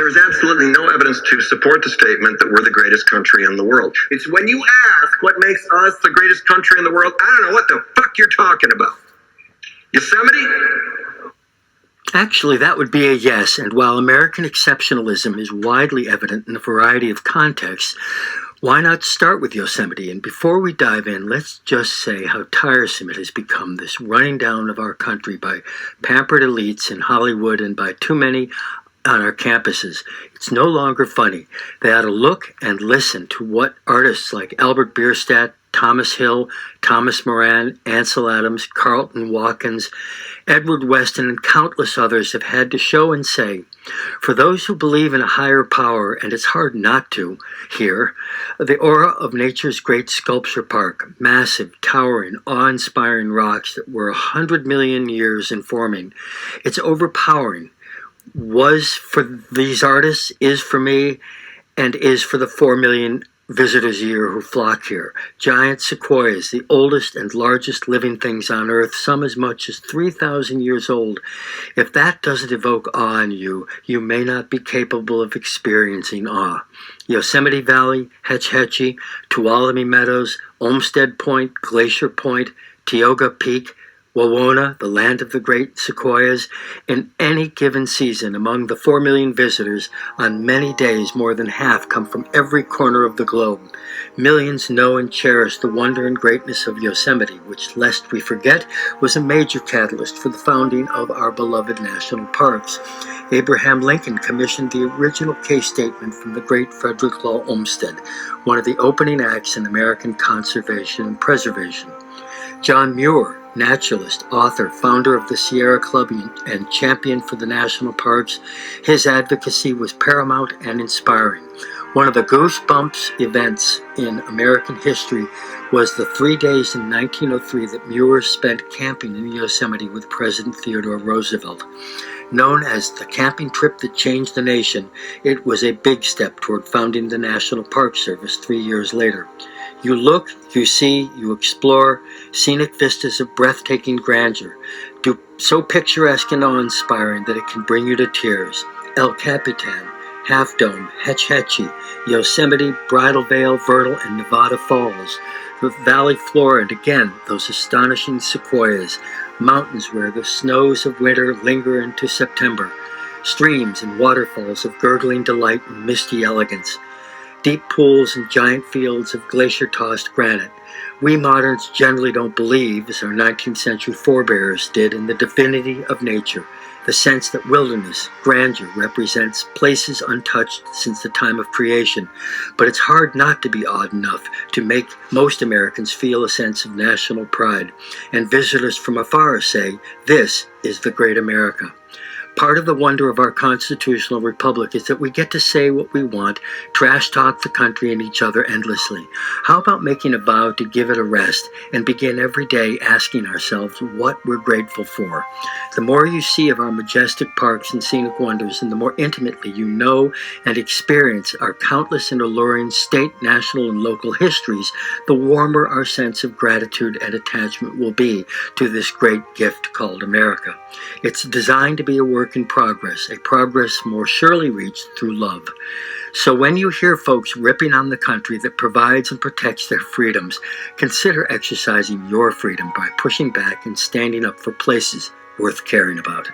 There is absolutely no evidence to support the statement that we're the greatest country in the world. It's when you ask what makes us the greatest country in the world, I don't know what the fuck you're talking about. Yosemite? Actually, that would be a yes, and while American exceptionalism is widely evident in a variety of contexts, why not start with Yosemite? And before we dive in, let's just say how tiresome it has become, this running down of our country by pampered elites in Hollywood and by too many on our campuses. It's no longer funny. They ought to look and listen to what artists like Albert Bierstadt, Thomas Hill, Thomas Moran, Ansel Adams, Carlton Watkins, Edward Weston, and countless others have had to show and say. For those who believe in a higher power, and it's hard not to here, the aura of nature's great sculpture park, massive, towering, awe-inspiring rocks that were 100 million years in forming, it's overpowering. Was for these artists, is for me, and is for the 4 million visitors a year who flock here. Giant sequoias, the oldest and largest living things on Earth, some as much as 3,000 years old. If that doesn't evoke awe in you, you may not be capable of experiencing awe. Yosemite Valley, Hetch Hetchy, Tuolumne Meadows, Olmsted Point, Glacier Point, Tioga Peak, Wawona, the land of the great sequoias. In any given season, among the 4 million visitors, on many days more than half come from every corner of the globe. Millions know and cherish the wonder and greatness of Yosemite, which, lest we forget, was a major catalyst for the founding of our beloved national parks. Abraham Lincoln commissioned the original case statement from the great Frederick Law Olmsted, one of the opening acts in American conservation and preservation. John Muir, naturalist, author, founder of the Sierra Club, and champion for the national parks, his advocacy was paramount and inspiring. One of the goosebumps events in American history was the 3 days in 1903 that Muir spent camping in Yosemite with President Theodore Roosevelt. Known as the camping trip that changed the nation, it was a big step toward founding the National Park Service 3 years later. You look, you see, you explore scenic vistas of breathtaking grandeur, so picturesque and awe-inspiring that it can bring you to tears. El Capitan, Half Dome, Hetch Hetchy, Yosemite, Bridal Veil, Vernal, and Nevada Falls, the valley floor, and again, those astonishing sequoias, mountains where the snows of winter linger into September, streams and waterfalls of gurgling delight and misty elegance, deep pools and giant fields of glacier-tossed granite. We moderns generally don't believe, as our 19th century forebears did, in the divinity of nature, the sense that wilderness, grandeur, represents places untouched since the time of creation. But it's hard not to be awed enough to make most Americans feel a sense of national pride, and visitors from afar say, this is the great America. Part of the wonder of our constitutional republic is that we get to say what we want, trash talk the country and each other endlessly. How about making a vow to give it a rest and begin every day asking ourselves what we're grateful for? The more you see of our majestic parks and scenic wonders, and the more intimately you know and experience our countless and alluring state, national, and local histories, the warmer our sense of gratitude and attachment will be to this great gift called America. It's designed to be a work in progress, a progress more surely reached through love. So when you hear folks ripping on the country that provides and protects their freedoms, consider exercising your freedom by pushing back and standing up for places worth caring about.